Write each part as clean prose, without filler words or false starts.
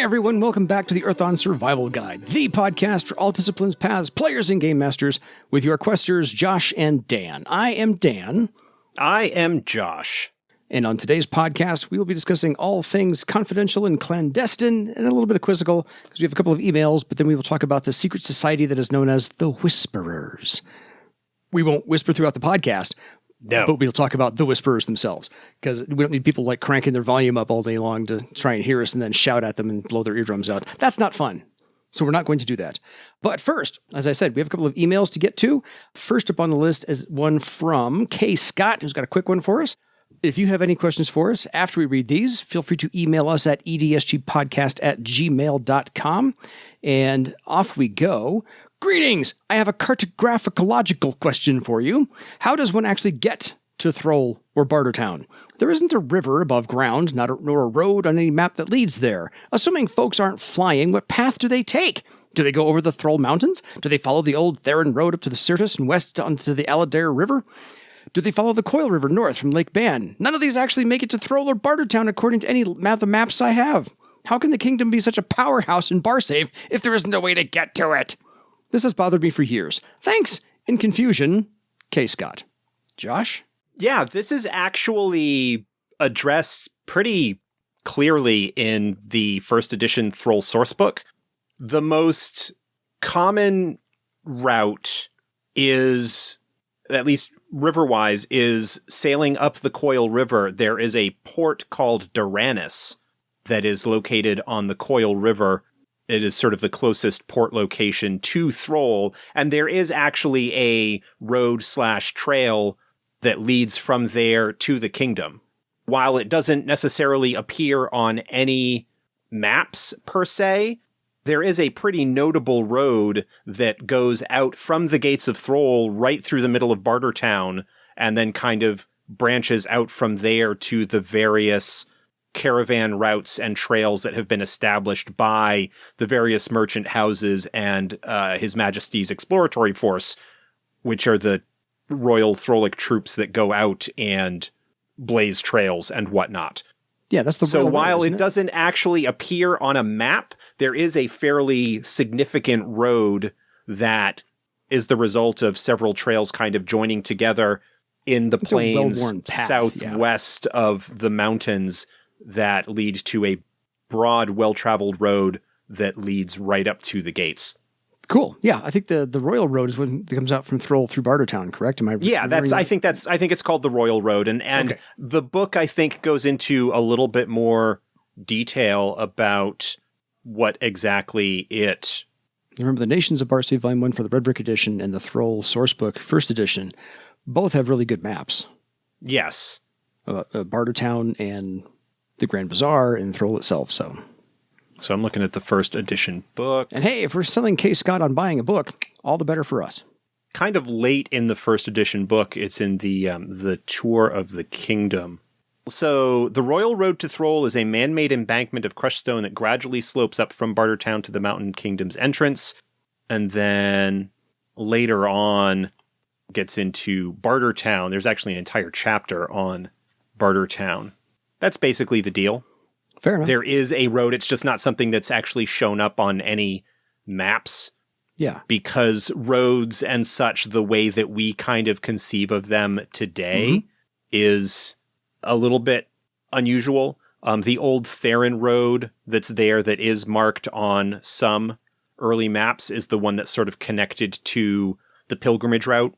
everyone, welcome back to the Earthon Survival Guide, the podcast for all disciplines, paths, players, and game masters, with your questers, Josh and Dan. I am Dan. I am Josh. And on today's podcast, we will be discussing all things confidential and clandestine, and a little bit of quizzical, because we have a couple of emails, but then we will talk about the secret society that is known as the Whisperers. We won't whisper throughout the podcast, but we'll talk about the Whisperers themselves, because we don't need people like cranking their volume up all day long to try and hear us and then shout at them and blow their eardrums out. That's not fun. So we're not going to do that. But first, as I said, we have a couple of emails to get to. First up on the list is one from K. Scott, who's got a quick one for us. If you have any questions for us after we read these, feel free to email us at edsgpodcast@gmail.com. And off we go. Greetings! I have a cartographicological question for you. How does one actually get to Thrall or Bartertown? There isn't a river above ground, nor a road on any map that leads there. Assuming folks aren't flying, what path do they take? Do they go over the Thrall Mountains? Do they follow the old Theron Road up to the Sirtis and west onto the Aladare River? Do they follow the Coil River north from Lake Ban? None of these actually make it to Thrall or Bartertown according to any of the maps I have. How can the kingdom be such a powerhouse in Barsave if there isn't a way to get to it? This has bothered me for years. Thanks. In confusion, K. Scott. Josh? Yeah, this is actually addressed pretty clearly in the first edition Thrall sourcebook. The most common route is, at least river-wise, is sailing up the Coil River. There is a port called Duranis that is located on the Coil River. It is sort of the closest port location to Thrall, and there is actually a road/trail that leads from there to the kingdom. While it doesn't necessarily appear on any maps per se, there is a pretty notable road that goes out from the gates of Thrall right through the middle of Bartertown, and then kind of branches out from there to the various caravan routes and trails that have been established by the various merchant houses and His Majesty's Exploratory Force, which are the Royal Thrallic troops that go out and blaze trails and whatnot. Yeah, that's the So Royal while Road, it doesn't actually appear on a map, there is a fairly significant road that is the result of several trails kind of joining together in the plains southwest of the mountains that lead to a broad, well-traveled road that leads right up to the gates. Cool. Yeah, I think the Royal Road is when it comes out from Thrall through Bartertown, correct? Am I? Yeah, I think it's called the Royal Road, and okay. The book I think goes into a little bit more detail about what exactly it. Remember, the Nations of Barsave Volume 1 for the Red Brick Edition and the Thrall Sourcebook First Edition both have really good maps. Yes, Bartertown and the Grand Bazaar and Thrall itself. So I'm looking at the first edition book. And hey, if we're selling K. Scott on buying a book, all the better for us. Kind of late in the first edition book, it's in the Tour of the Kingdom. So the Royal Road to Thrall is a man-made embankment of crushed stone that gradually slopes up from Bartertown to the Mountain Kingdom's entrance, and then later on gets into Bartertown. There's actually an entire chapter on Bartertown. That's basically the deal. Fair enough. There is a road. It's just not something that's actually shown up on any maps. Yeah. Because roads and such, the way that we kind of conceive of them today is a little bit unusual. The old Theron Road that's there that is marked on some early maps is the one that's sort of connected to the pilgrimage route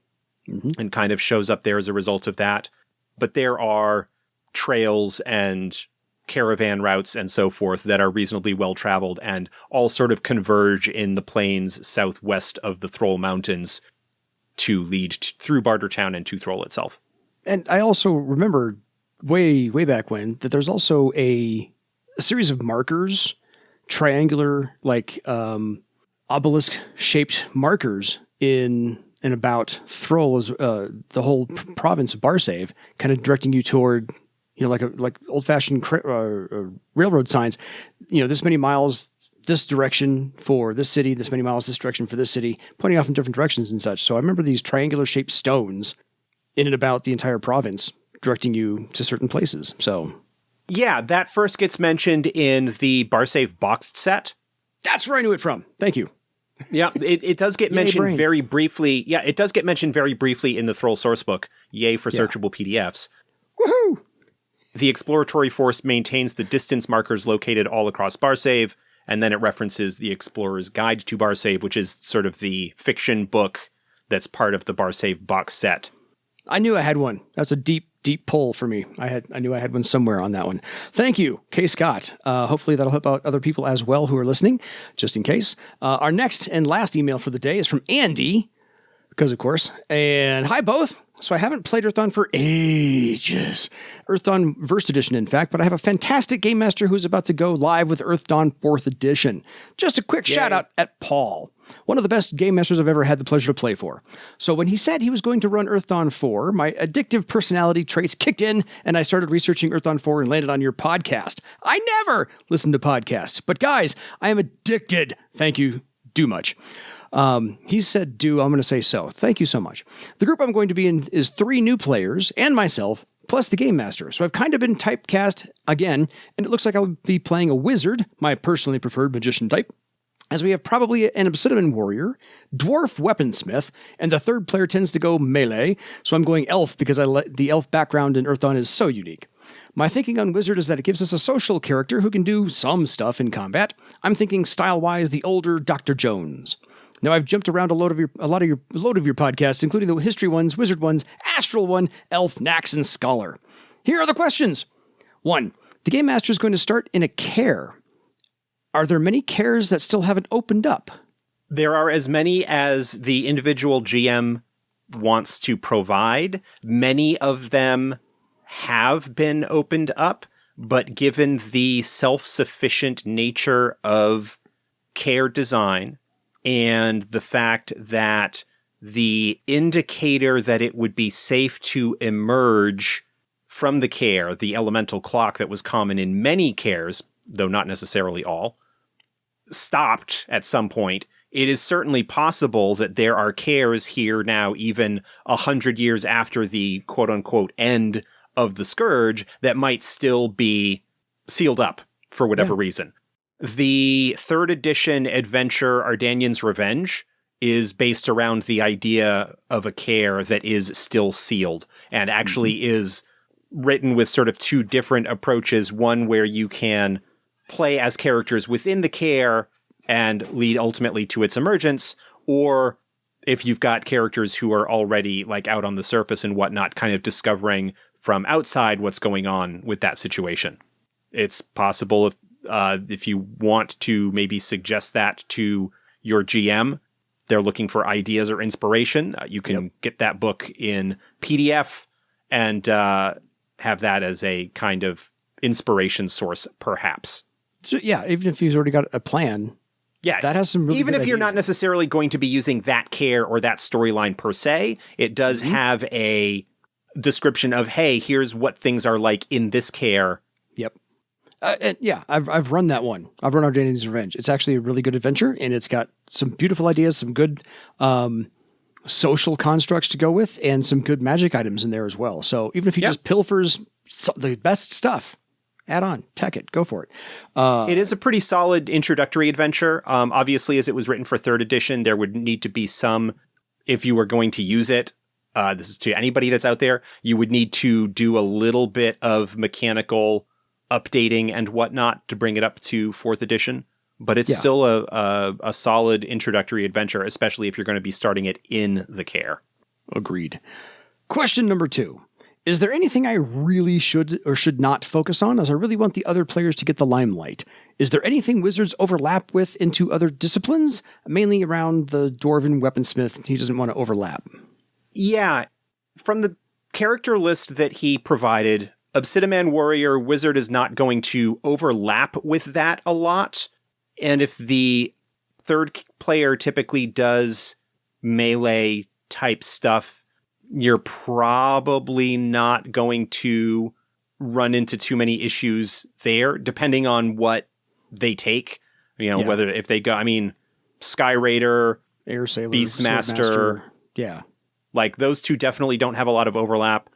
and kind of shows up there as a result of that. But there are trails and caravan routes and so forth that are reasonably well traveled and all sort of converge in the plains southwest of the Thrall Mountains to lead through Bartertown and to Thrall itself. And I also remember way back when that there's also a series of markers, triangular, like obelisk shaped markers in about Thrall, as the whole province of Barsave, kind of directing you toward, like old-fashioned railroad signs, this many miles this direction for this city, this many miles this direction for this city, pointing off in different directions and such. So I remember these triangular-shaped stones in and about the entire province directing you to certain places. So Yeah, that first gets mentioned in the Barsave boxed set. That's where I knew it from. Thank you. Yeah, it does get mentioned brain. very briefly. Yeah, it does get mentioned very briefly in the Thrall sourcebook. Yay for searchable PDFs. Woohoo! The exploratory force maintains the distance markers located all across Barsave, and then it references the Explorer's Guide to Barsave, which is sort of the fiction book that's part of the Barsave box set. I knew I had one. That's a deep pull for me. I knew I had one somewhere on that one. Thank you, K. Scott. Hopefully that'll help out other people as well who are listening, just in case. Our next and last email for the day is from Andy, because of course. And hi, both. So I haven't played Earthdawn for ages. Earthdawn First Edition, in fact, but I have a fantastic game master who's about to go live with Earthdawn 4th Edition. Just a quick shout out at Paul, one of the best game masters I've ever had the pleasure to play for. So when he said he was going to run Earthdawn 4, my addictive personality traits kicked in, and I started researching Earthdawn 4 and landed on your podcast. I never listen to podcasts, but guys, I am addicted. Thank you. Do much. He said do, I'm going to say so. Thank you so much. The group I'm going to be in is 3 new players and myself, plus the game master. So I've kind of been typecast again, and it looks like I'll be playing a wizard, my personally preferred magician type, as we have probably an obsidian warrior, dwarf weaponsmith, and the third player tends to go melee, so I'm going elf because the elf background in Earthdawn is so unique. My thinking on wizard is that it gives us a social character who can do some stuff in combat. I'm thinking style-wise the older Dr. Jones. Now, I've jumped around a load of your podcasts, including the history ones, wizard ones, astral one, elf, nax, and scholar. Here are the questions. 1. The game master is going to start in a care. Are there many cares that still haven't opened up? There are as many as the individual GM wants to provide. Many of them have been opened up, but given the self-sufficient nature of care design, and the fact that the indicator that it would be safe to emerge from the care, the elemental clock that was common in many cares, though not necessarily all, stopped at some point, it is certainly possible that there are cares here now, even 100 years after the quote-unquote end of the Scourge, that might still be sealed up for whatever reason. The 3rd edition adventure, Ardanyan's Revenge, is based around the idea of a care that is still sealed and actually is written with sort of 2 different approaches. One where you can play as characters within the care and lead ultimately to its emergence, or if you've got characters who are already like out on the surface and whatnot, kind of discovering from outside what's going on with that situation. It's possible if you want to maybe suggest that to your GM, they're looking for ideas or inspiration, you can get that book in PDF and have that as a kind of inspiration source, perhaps. So, yeah, even if you've already got a plan, that has some really even good if you're ideas. not necessarily going to be using that care or that storyline per se, it does have a description of, hey, here's what things are like in this care. Yep. And I've run that one. I've run Ardanyan's Revenge. It's actually a really good adventure, and it's got some beautiful ideas, some good social constructs to go with, and some good magic items in there as well. So even if he just pilfers the best stuff, add on, tech it, go for it. It is a pretty solid introductory adventure. Obviously, as it was written for 3rd edition, there would need to be some, if you were going to use it, this is to anybody that's out there, you would need to do a little bit of mechanical updating and whatnot to bring it up to 4th edition. But it's still a solid introductory adventure, especially if you're going to be starting it in the care. Agreed. Question number 2. Is there anything I really should or should not focus on, as I really want the other players to get the limelight? Is there anything wizards overlap with into other disciplines? Mainly around the dwarven weaponsmith, he doesn't want to overlap. Yeah. From the character list that he provided, Obsidian Warrior Wizard is not going to overlap with that a lot. And if the 3rd player typically does melee type stuff, you're probably not going to run into too many issues there, depending on what they take. You know, whether if they go, Sky Raider, Air Sailor, Beastmaster. Yeah. Like those 2 definitely don't have a lot of overlap.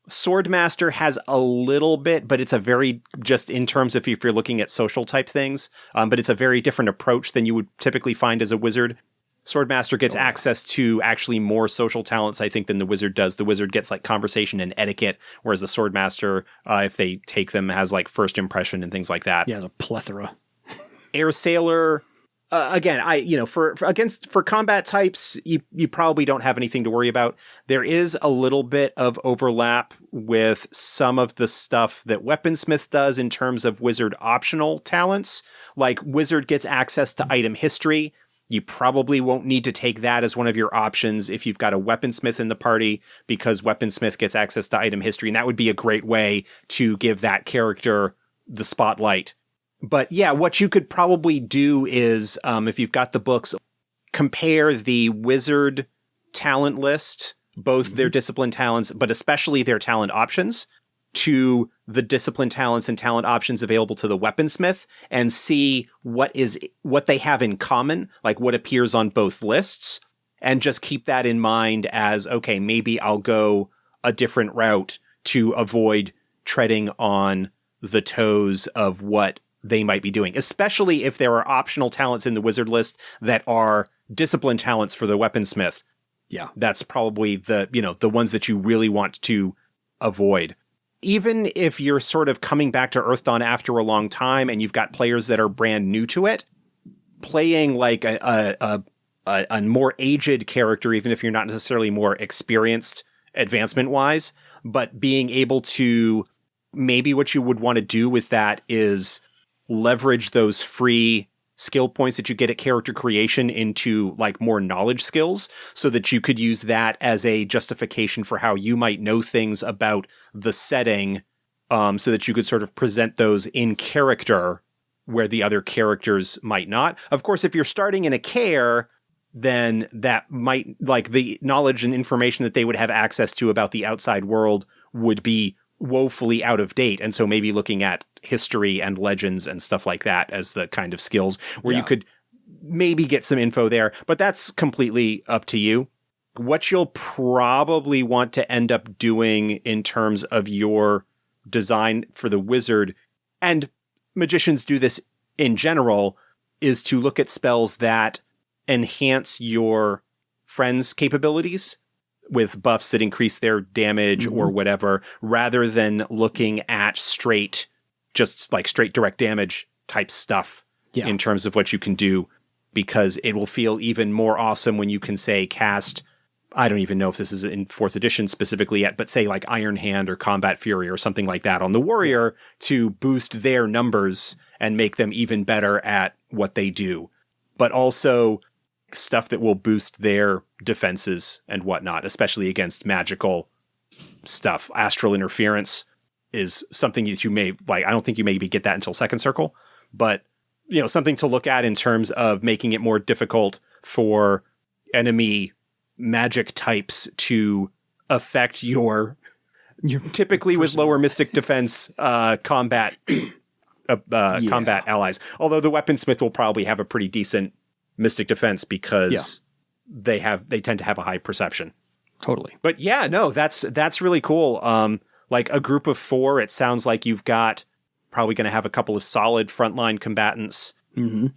Swordmaster has a little bit, but it's a very, just in terms of if you're looking at social type things, but it's a very different approach than you would typically find as a wizard. Swordmaster gets access to actually more social talents, I think, than the wizard does. The wizard gets like conversation and etiquette, whereas the Swordmaster, if they take them, has like first impression and things like that. Yeah, a plethora. Air Sailor, again, for combat types, you probably don't have anything to worry about. There is a little bit of overlap with some of the stuff that Weaponsmith does in terms of wizard optional talents. Like wizard gets access to item history. You probably won't need to take that as one of your options if you've got a Weaponsmith in the party, because Weaponsmith gets access to item history, and that would be a great way to give that character the spotlight. But yeah, what you could probably do is, if you've got the books, compare the wizard talent list, both their discipline talents, but especially their talent options, to the discipline talents and talent options available to the Weaponsmith, and see what they have in common, like what appears on both lists, and just keep that in mind as, okay, maybe I'll go a different route to avoid treading on the toes of what they might be doing, especially if there are optional talents in the wizard list that are discipline talents for the Weaponsmith. Yeah. That's probably the ones that you really want to avoid. Even if you're sort of coming back to Earthdawn after a long time and you've got players that are brand new to it, playing like a more aged character, even if you're not necessarily more experienced advancement-wise, but being able to, maybe what you would want to do with that is leverage those free skill points that you get at character creation into like more knowledge skills, so that you could use that as a justification for how you might know things about the setting, so that you could sort of present those in character where the other characters might not. Of course, if you're starting in a care, then that might, like, the knowledge and information that they would have access to about the outside world would be woefully out of date. And so maybe looking at history and legends and stuff like that as the kind of skills where you could maybe get some info there, but that's completely up to you. What you'll probably want to end up doing in terms of your design for the wizard, and magicians do this in general, is to look at spells that enhance your friends' capabilities with buffs that increase their damage or whatever, rather than looking at straight direct damage type stuff in terms of what you can do, because it will feel even more awesome when you can, say, cast, I don't even know if this is in 4th edition specifically yet, but say like Iron Hand or Combat Fury or something like that on the warrior to boost their numbers and make them even better at what they do. But also stuff that will boost their defenses and whatnot, especially against magical stuff. Astral interference is something that you may, like, I don't think you maybe get that until 2nd circle, but, you know, something to look at in terms of making it more difficult for enemy magic types to affect your typically with lower mystic defense combat allies. Although the Weaponsmith will probably have a pretty decent mystic defense because they tend to have a high perception. Totally. But yeah, no, that's really cool. Like a group of 4, it sounds like you've got probably going to have a couple of solid frontline combatants. Mm-hmm.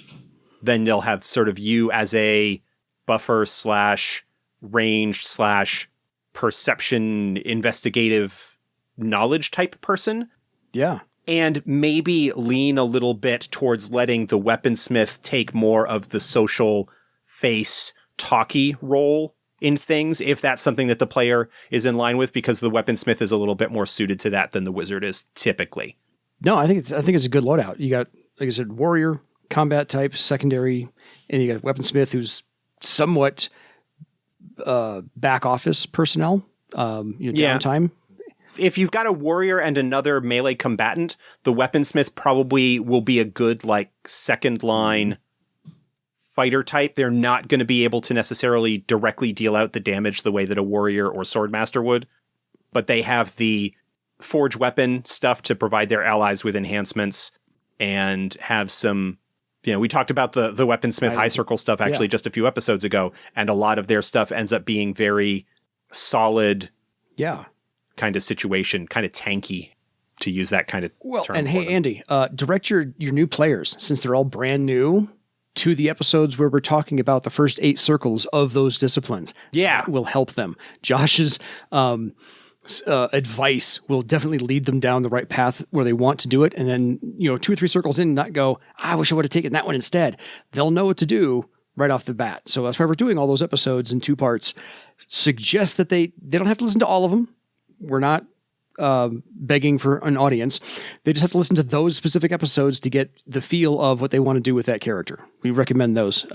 Then they'll have sort of you as a buffer / ranged / perception investigative knowledge type person. Yeah. And maybe lean a little bit towards letting the Weaponsmith take more of the social face talky role in things, if that's something that the player is in line with, because the Weaponsmith is a little bit more suited to that than the wizard is typically. No, I think it's a good loadout. You got, like I said, warrior, combat type, secondary, and you got Weaponsmith, who's somewhat back office personnel, downtime. If you've got a warrior and another melee combatant, the Weaponsmith probably will be a good, like, second line fighter type. They're not going to be able to necessarily directly deal out the damage the way that a warrior or swordmaster would, but they have the forge weapon stuff to provide their allies with enhancements, and have some, we talked about the Weaponsmith high circle stuff actually just a few episodes ago, and a lot of their stuff ends up being very solid, kind of situation, kind of tanky, to use that kind of term. And hey, Andy, direct your new players, since they're all brand new, to the episodes where we're talking about the first 8 circles of those disciplines. Yeah. That will help them. Josh's advice will definitely lead them down the right path where they want to do it. And then, 2 or 3 circles in, not go, I wish I would have taken that one instead. They'll know what to do right off the bat. So that's why we're doing all those episodes in 2 parts. Suggest that they don't have to listen to all of them. We're not begging for an audience. They just have to listen to those specific episodes to get the feel of what they want to do with that character. We recommend those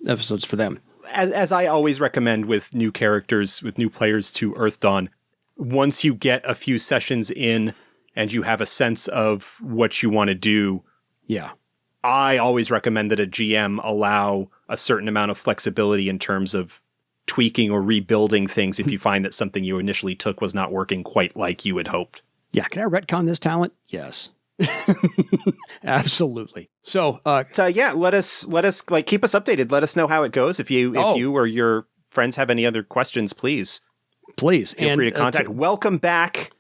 episodes for them. As I always recommend with new characters, with new players to Earth Dawn, once you get a few sessions in and you have a sense of what you want to do, I always recommend that a GM allow a certain amount of flexibility in terms of tweaking or rebuilding things if you find that something you initially took was not working quite like you had hoped. Yeah, can I retcon this talent? Yes. Absolutely. So, let us keep us updated. Let us know how it goes. If you or your friends have any other questions, please feel free to contact. Welcome back.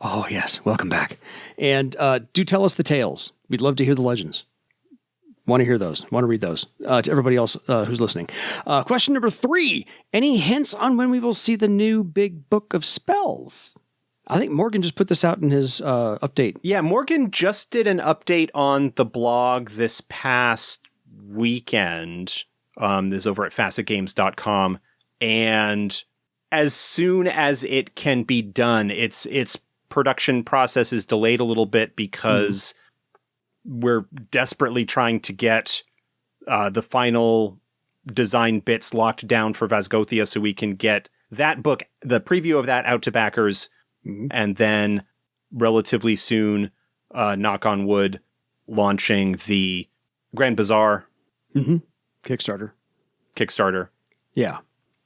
Oh yes, welcome back. And do tell us the tales. We'd love to hear the legends. Want to hear those. Want to read those to everybody else who's listening. Question number 3. Any hints on when we will see the new big book of spells? I think Morgan just put this out in his update. Yeah, Morgan just did an update on the blog this past weekend. This is over at facetgames.com. And as soon as it can be done, its production process is delayed a little bit because we're desperately trying to get the final design bits locked down for Vasgothia so we can get that book, the preview of that, out to backers, and then relatively soon, knock on wood, launching the Grand Bazaar Kickstarter. Yeah.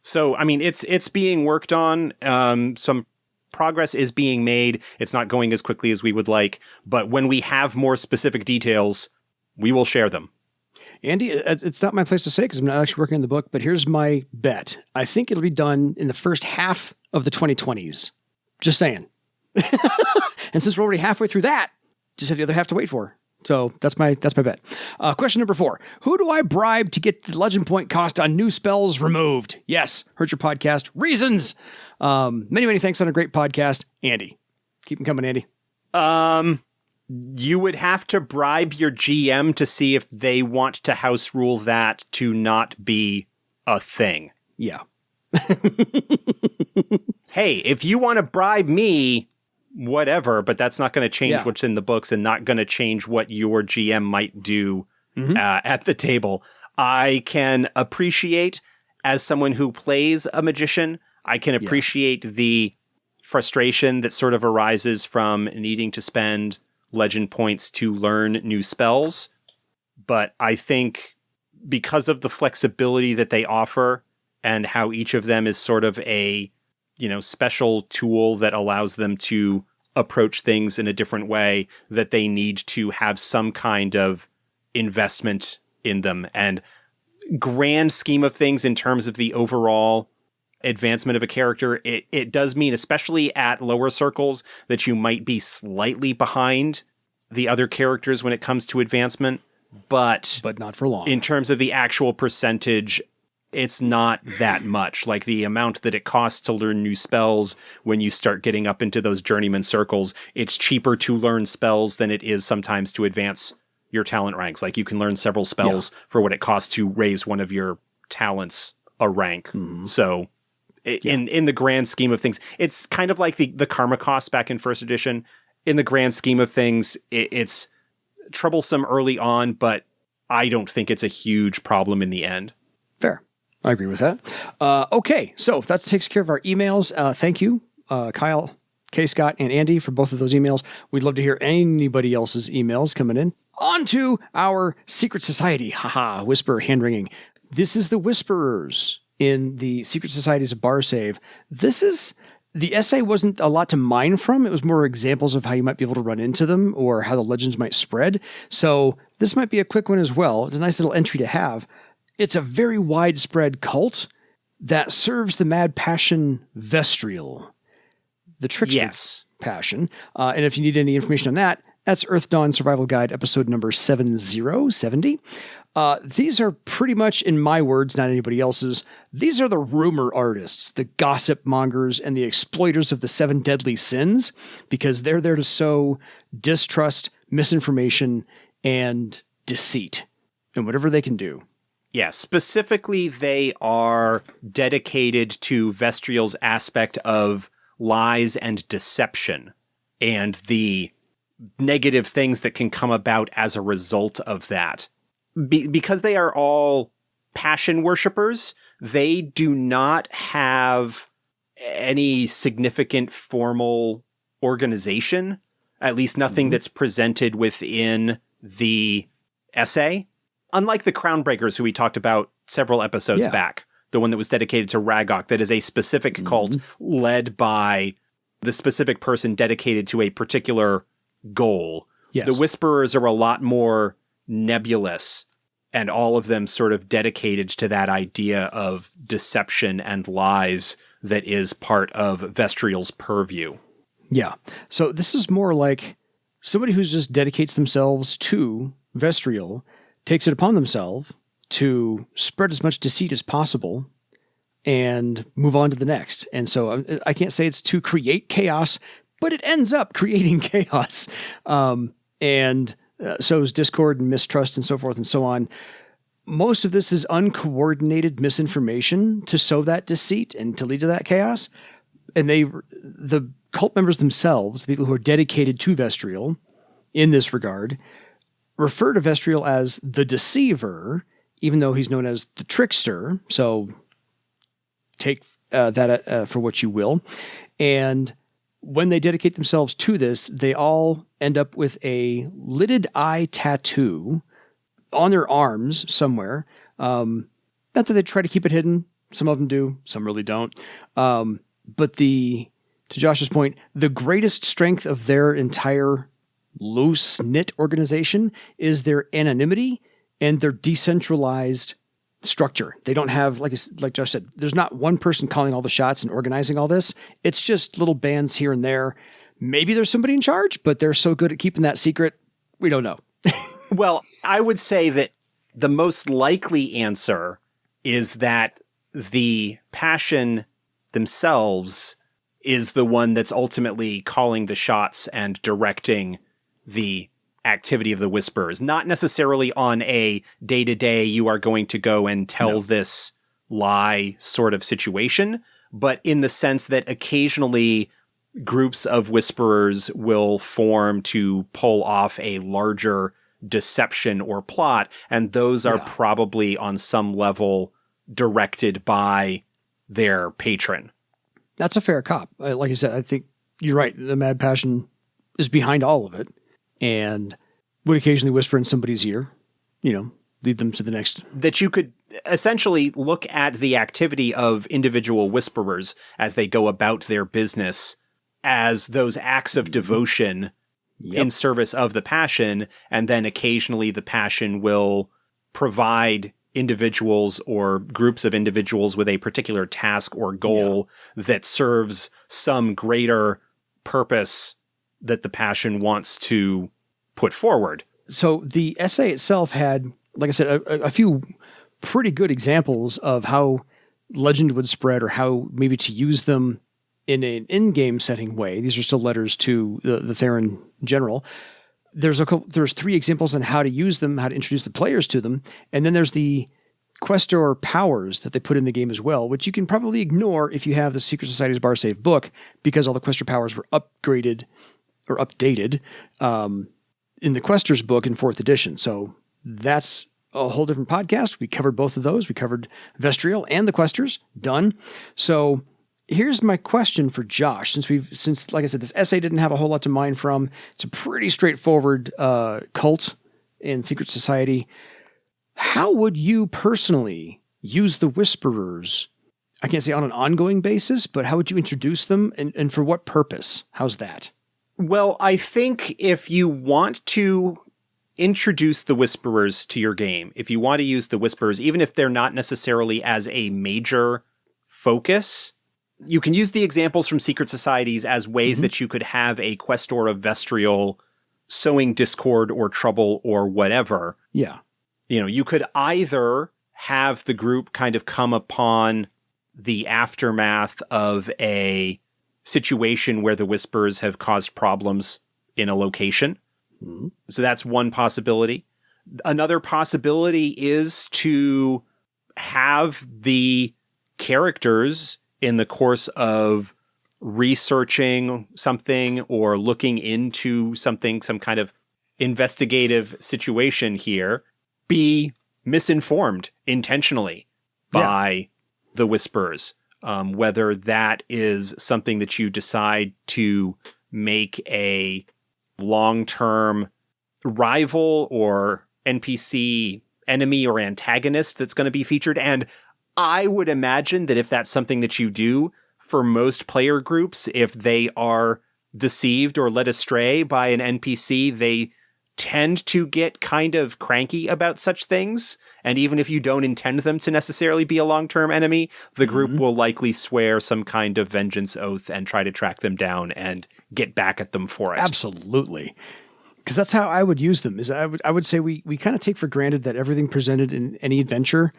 So, I mean, it's being worked on. Some progress is being made. It's not going as quickly as we would like, but when we have more specific details, we will share them. Andy, it's not my place to say because I'm not actually working on the book, but here's my bet. I think it'll be done in the first half of the 2020s. Just saying. And since we're already halfway through that, just have the other half to wait for. So that's my bet. Question number 4. Who do I bribe to get the legend point cost on new spells removed? Yes, heard your podcast. Reasons. Many thanks on a great podcast. Andy. Keep them coming, Andy. You would have to bribe your GM to see if they want to house rule that to not be a thing. Yeah. Hey, if you want to bribe me, whatever, but that's not going to change what's in the books and not going to change what your GM might do at the table. I can appreciate, as someone who plays a magician, I can appreciate the frustration that sort of arises from needing to spend legend points to learn new spells. But I think because of the flexibility that they offer and how each of them is sort of a, special tool that allows them to approach things in a different way, that they need to have some kind of investment in them. And grand scheme of things in terms of the overall advancement of a character, it does mean, especially at lower circles, that you might be slightly behind the other characters when it comes to advancement, but not for long. In terms of the actual percentage, it's not that much. Like the amount that it costs to learn new spells when you start getting up into those journeyman circles, it's cheaper to learn spells than it is sometimes to advance your talent ranks. Like you can learn several spells for what it costs to raise one of your talents a rank. So in the grand scheme of things, it's kind of like the karma cost back in first edition. In the grand scheme of things, it's troublesome early on, but I don't think it's a huge problem in the end. Fair. I agree with that. Okay, so that takes care of our emails. Thank you, Kyle, K. Scott, and Andy for both of those emails. We'd love to hear anybody else's emails coming in. On to our secret society. Haha, whisper, hand-wringing. This is the Whisperers in the Secret Societies of Barsave. The essay wasn't a lot to mine from. It was more examples of how you might be able to run into them or how the legends might spread. So this might be a quick one as well. It's a nice little entry to have. It's a very widespread cult that serves the mad passion Vestrial. the trickster Yes. passion. And if you need any information on that, that's Earth Dawn Survival Guide, episode number 70. These are pretty much, in my words, not anybody else's, these are the rumor artists, the gossip mongers, and the exploiters of the 7 deadly sins, because they're there to sow distrust, misinformation, and deceit, and whatever they can do. Yeah, specifically, they are dedicated to Vestrial's aspect of lies and deception, and the negative things that can come about as a result of that. Because they are all passion worshippers, they do not have any significant formal organization, at least nothing that's presented within the essay. Unlike the Crownbreakers, who we talked about several episodes back, the one that was dedicated to Ragok, that is a specific cult led by the specific person dedicated to a particular goal. Yes. The Whisperers are a lot more nebulous, and all of them sort of dedicated to that idea of deception and lies that is part of Vestrial's purview. Yeah. So this is more like somebody who just dedicates themselves to Vestrial, takes it upon themselves to spread as much deceit as possible and move on to the next. And so I can't say it's to create chaos, but it ends up creating chaos. And sows discord and mistrust and so forth and so on. Most of this is uncoordinated misinformation to sow that deceit and to lead to that chaos. And the cult members themselves, the people who are dedicated to Vestrial in this regard, refer to Vestrial as the deceiver, even though he's known as the trickster. So take that for what you will. And when they dedicate themselves to this, they all end up with a lidded eye tattoo on their arms somewhere. Not that they try to keep it hidden. Some of them do. Some really don't. But to Josh's point, the greatest strength of their entire loose-knit organization is their anonymity and their decentralized structure. They don't have, like Josh said, there's not one person calling all the shots and organizing all this. It's just little bands here and there. Maybe there's somebody in charge, but they're so good at keeping that secret, we don't know. Well, I would say that the most likely answer is that the passion themselves is the one that's ultimately calling the shots and directing the activity of the Whisperers. Not necessarily on a day-to-day, you are going to go and tell this lie sort of situation, but in the sense that occasionally groups of Whisperers will form to pull off a larger deception or plot, and those are probably on some level directed by their patron. That's a fair cop. Like I said, I think you're right. The Mad Passion is behind all of it and would occasionally whisper in somebody's ear, lead them to the next. That you could essentially look at the activity of individual Whisperers as they go about their business as those acts of devotion in service of the passion, and then occasionally the passion will provide individuals or groups of individuals with a particular task or goal that serves some greater purpose that the passion wants to put forward. So the essay itself had, like I said, a few pretty good examples of how legend would spread or how maybe to use them in an in-game setting way. These are still letters to the Theron general. There's 3 examples on how to use them, how to introduce the players to them. And then there's the Questor powers that they put in the game as well, which you can probably ignore if you have the Secret Society's Bar Save book, because all the Questor powers were upgraded or updated in the Questor's book in 4th edition. So that's a whole different podcast. We covered both of those. We covered Vestrial and the Questors. Done. So here's my question for Josh. Since like I said, this essay didn't have a whole lot to mine from. It's a pretty straightforward cult and secret society. How would you personally use the Whisperers? I can't say on an ongoing basis, but how would you introduce them and for what purpose? How's that? Well, I think if you want to introduce the Whisperers to your game, if you want to use the Whisperers, even if they're not necessarily as a major focus, you can use the examples from secret societies as ways that you could have a questor of Vestrial sowing discord or trouble or whatever. Yeah. You could either have the group kind of come upon the aftermath of a situation where the Whispers have caused problems in a location. Mm-hmm. So that's one possibility. Another possibility is to have the characters in the course of researching something or looking into something, some kind of investigative situation here, be misinformed intentionally by the Whispers. Whether that is something that you decide to make a long-term rival or NPC enemy or antagonist that's going to be featured. And I would imagine that if that's something that you do for most player groups, if they are deceived or led astray by an NPC, they tend to get kind of cranky about such things. And even if you don't intend them to necessarily be a long-term enemy, the group will likely swear some kind of vengeance oath and try to track them down and get back at them for it. Absolutely. Because that's how I would use them. Is I would say we kind of take for granted that everything presented in any adventure,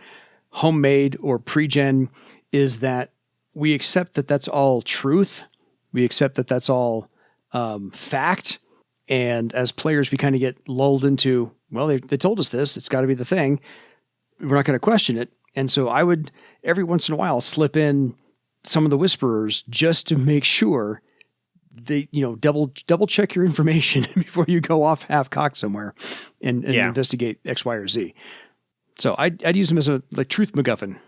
homemade or pre-gen, is that we accept that that's all truth. We accept that that's all fact. And as players, we kind of get lulled into, well, they told us this, it's got to be the thing. We're not going to question it. And so I would, every once in a while, slip in some of the Whisperers just to make sure they, double check your information before you go off half-cocked somewhere and investigate X, Y, or Z. So I'd use them as a truth MacGuffin.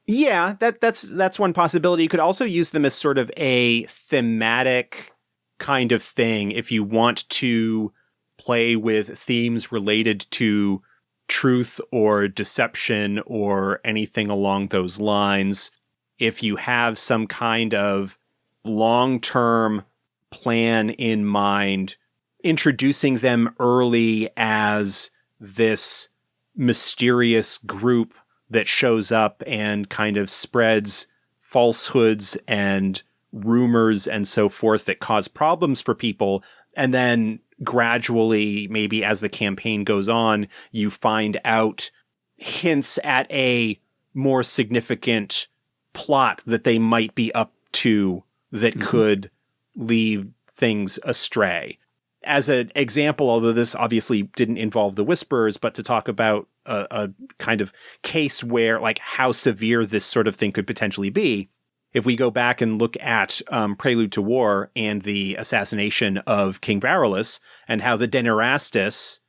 Yeah, that's one possibility. You could also use them as sort of a thematic kind of thing if you want to play with themes related to truth or deception or anything along those lines. If you have some kind of long-term plan in mind, introducing them early as this mysterious group that shows up and kind of spreads falsehoods and rumors and so forth that cause problems for people. And then gradually, maybe as the campaign goes on, you find out hints at a more significant plot that they might be up to that could lead things astray. As an example, although this obviously didn't involve the Whisperers, but to talk about a kind of case where, like, how severe this sort of thing could potentially be, if we go back and look at Prelude to War and the assassination of King Varulus and how the Denerastus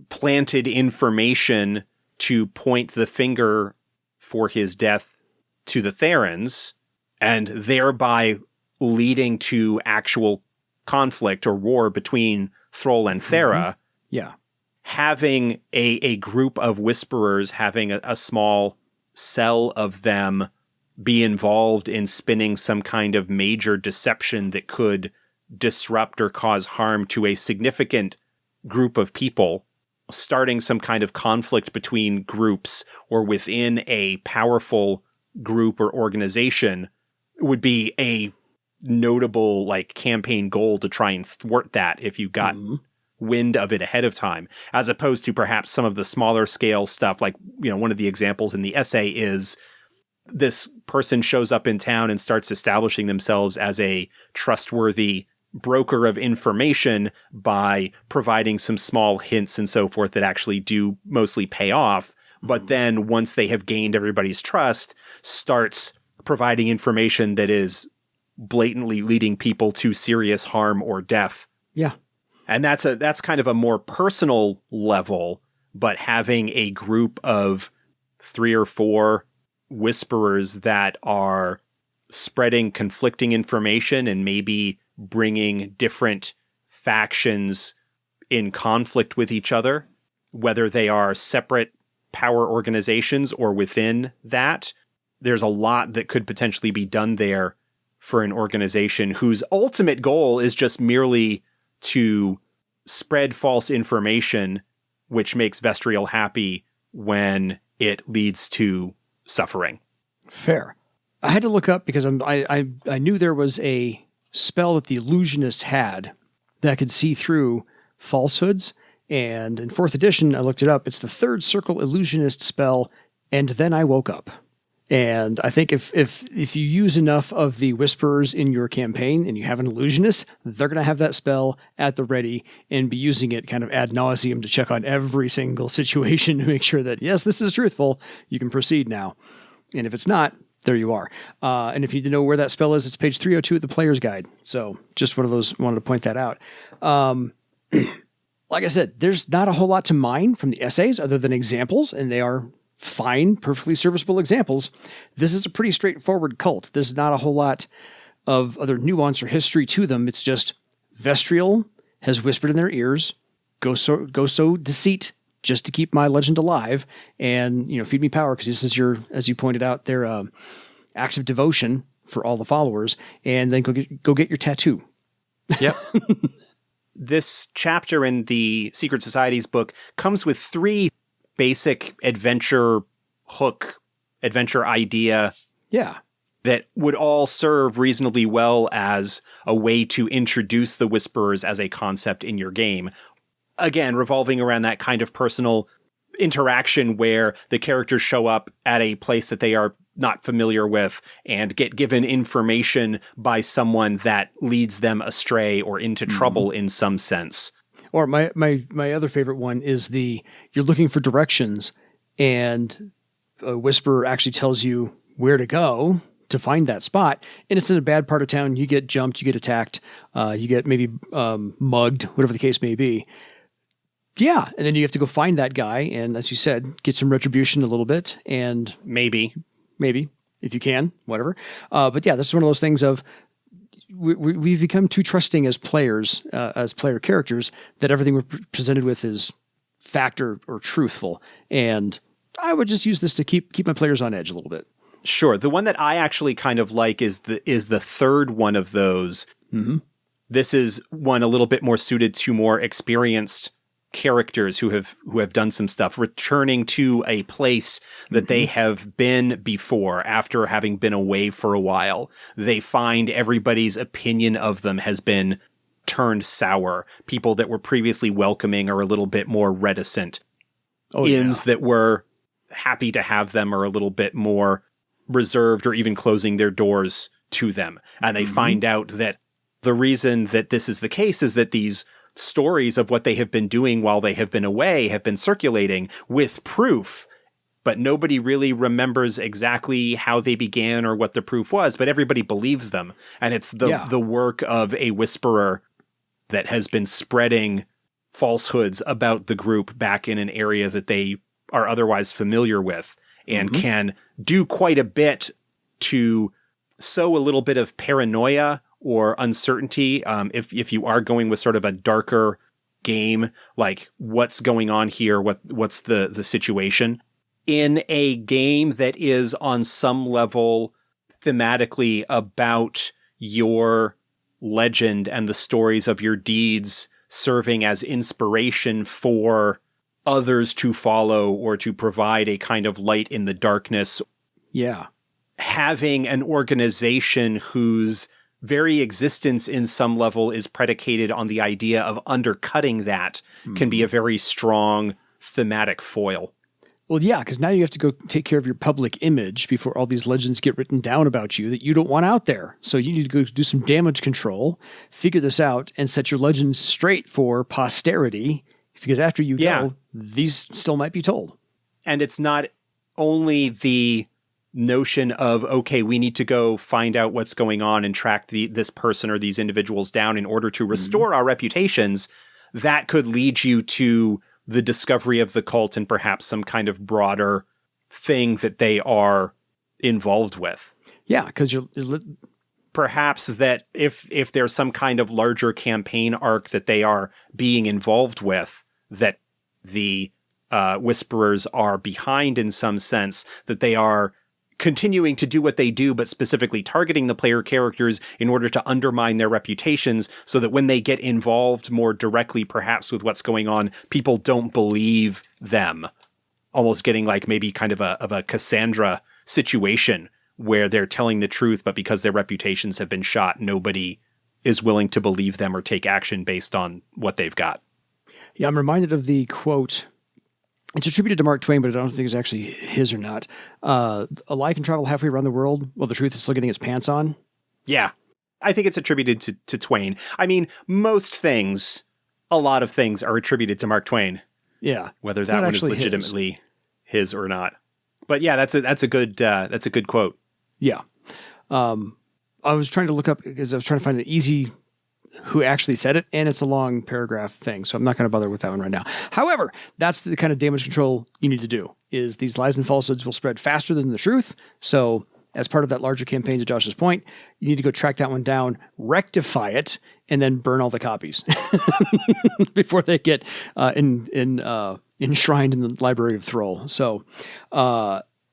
planted information to point the finger for his death to the Therans, and thereby leading to actual conflict or war between Thrall and Thera. Yeah. Having a group of Whisperers, having a small cell of them be involved in spinning some kind of major deception that could disrupt or cause harm to a significant group of people, starting some kind of conflict between groups or within a powerful group or organization, would be a notable campaign goal to try and thwart that if you got wind of it ahead of time, as opposed to perhaps some of the smaller scale stuff. One of the examples in the essay is this person shows up in town and starts establishing themselves as a trustworthy broker of information by providing some small hints and so forth that actually do mostly pay off. But then once they have gained everybody's trust, starts providing information that is blatantly leading people to serious harm or death. Yeah. And that's kind of a more personal level, but having a group of 3 or 4 Whisperers that are spreading conflicting information and maybe bringing different factions in conflict with each other, whether they are separate power organizations or within that. There's a lot that could potentially be done there for an organization whose ultimate goal is just merely to spread false information, which makes Vestrial happy when it leads to suffering. Fair. I had to look up because I knew there was a spell that the illusionist had that could see through falsehoods. And in 4th edition, I looked it up. It's the 3rd circle illusionist spell. And then I woke up. And I think if you use enough of the whisperers in your campaign and you have an illusionist, they're going to have that spell at the ready and be using it kind of ad nauseum to check on every single situation to make sure that, yes, this is truthful. You can proceed now. And if it's not, there you are. And if you need to know where that spell is, it's page 302 of the player's guide. So just one of those, wanted to point that out. Like I said, there's not a whole lot to mine from the essays other than examples, and they are fine, perfectly serviceable examples. This is a pretty straightforward cult. There's not a whole lot of other nuance or history to them. It's just Vestrial has whispered in their ears, go sow deceit just to keep my legend alive, and feed me power, because this is your, as you pointed out, their acts of devotion for all the followers, and then go get your tattoo. Yep. This chapter in the Secret Societies book comes with 3 basic adventure idea. Yeah. That would all serve reasonably well as a way to introduce the Whisperers as a concept in your game. Again, revolving around that kind of personal interaction where the characters show up at a place that they are not familiar with and get given information by someone that leads them astray or into trouble in some sense. Or my other favorite one is you're looking for directions and a whisperer actually tells you where to go to find that spot, and it's in a bad part of town. You get jumped, you get attacked, you get maybe mugged, whatever the case may be. Yeah, and then you have to go find that guy, and as you said, get some retribution a little bit, and maybe if you can, whatever. But yeah, this is one of those things of we've become too trusting as players, as player characters, that everything we're presented with is fact or truthful. And I would just use this to keep my players on edge a little bit. Sure. The one that I actually kind of like is the 3rd one of those. Mm-hmm. This is one a little bit more suited to more experienced characters who have done some stuff, returning to a place that they have been before after having been away for a while. They find everybody's opinion of them has been turned sour. People that were previously welcoming are a little bit more reticent. Inns that were happy to have them are a little bit more reserved or even closing their doors to them. And they find out that the reason that this is the case is that these stories of what they have been doing while they have been away have been circulating with proof, but nobody really remembers exactly how they began or what the proof was, but everybody believes them. And it's the work of a whisperer that has been spreading falsehoods about the group back in an area that they are otherwise familiar with, and can do quite a bit to sow a little bit of paranoia or uncertainty. If you are going with sort of a darker game, like what's going on here, what's the situation in a game that is on some level thematically about your legend and the stories of your deeds serving as inspiration for others to follow or to provide a kind of light in the darkness. Yeah. Having an organization whose very existence in some level is predicated on the idea of undercutting that can be a very strong thematic foil. Well, yeah, because now you have to go take care of your public image before all these legends get written down about you that you don't want out there. So you need to go do some damage control, figure this out, and set your legends straight for posterity, because after you go, these still might be told. And it's not only the notion of, okay, we need to go find out what's going on and track this person or these individuals down in order to restore our reputations. That could lead you to the discovery of the cult and perhaps some kind of broader thing that they are involved with. Yeah, because you're perhaps that if there's some kind of larger campaign arc that they are being involved with, that the Whisperers are behind in some sense, that they are continuing to do what they do, but specifically targeting the player characters in order to undermine their reputations, so that when they get involved more directly, perhaps with what's going on, people don't believe them. Almost getting like maybe kind of a Cassandra situation where they're telling the truth, but because their reputations have been shot, nobody is willing to believe them or take action based on what they've got. Yeah, I'm reminded of the quote. It's attributed to Mark Twain, but I don't think it's actually his or not. A lie can travel halfway around the world while the truth is still getting its pants on. Yeah, I think it's attributed to Twain. I mean, most things, a lot of things are attributed to Mark Twain. Yeah. Whether that one is legitimately his or not. But yeah, that's a good quote. Yeah. I was trying to look up because I was trying to find an easy who actually said it, and it's a long paragraph thing, so I'm not going to bother with that one right now. However, that's the kind of damage control you need to do, is these lies and falsehoods will spread faster than the truth. So as part of that larger campaign, to Josh's point, you need to go track that one down, rectify it, and then burn all the copies before they get enshrined in the Library of Thrall. So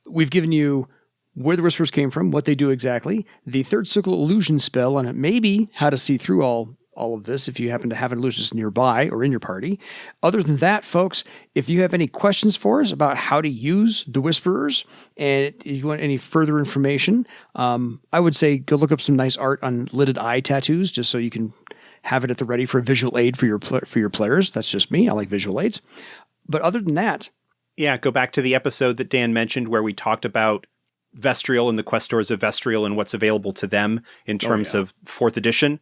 we've given you where the Whisperers came from, what they do exactly, the third circle illusion spell, and maybe how to see through all of this if you happen to have an illusionist nearby or in your party. Other than that, folks, if you have any questions for us about how to use the Whisperers, and if you want any further information, I would say go look up some nice art on lidded eye tattoos, just so you can have it at the ready for a visual aid for your players. That's just me. I like visual aids. But other than that... Yeah, go back to the episode that Dan mentioned where we talked about Vestrial and the quest stores of Vestrial and what's available to them in terms of 4th edition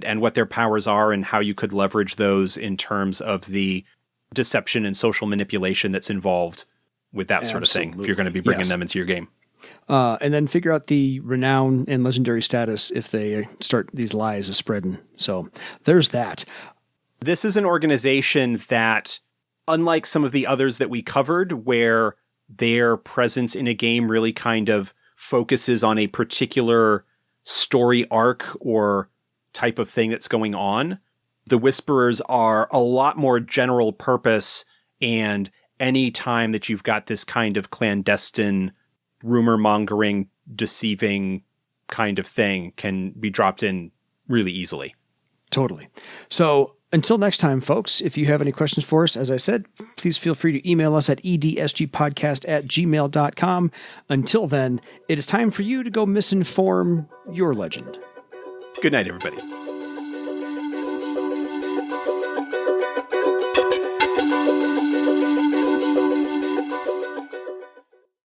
and what their powers are and how you could leverage those in terms of the deception and social manipulation that's involved with that sort of thing if you're going to be bringing them into your game. And then figure out the renown and legendary status if they start these lies spreading. So there's that. This is an organization that, unlike some of the others that we covered, where their presence in a game really kind of focuses on a particular story arc or type of thing that's going on, the Whisperers are a lot more general purpose, and any time that you've got this kind of clandestine, rumor-mongering, deceiving kind of thing can be dropped in really easily. Totally. So until next time, folks, if you have any questions for us, as I said, please feel free to email us at edsgpodcast@gmail.com. Until then, it is time for you to go misinform your legend. Good night, everybody.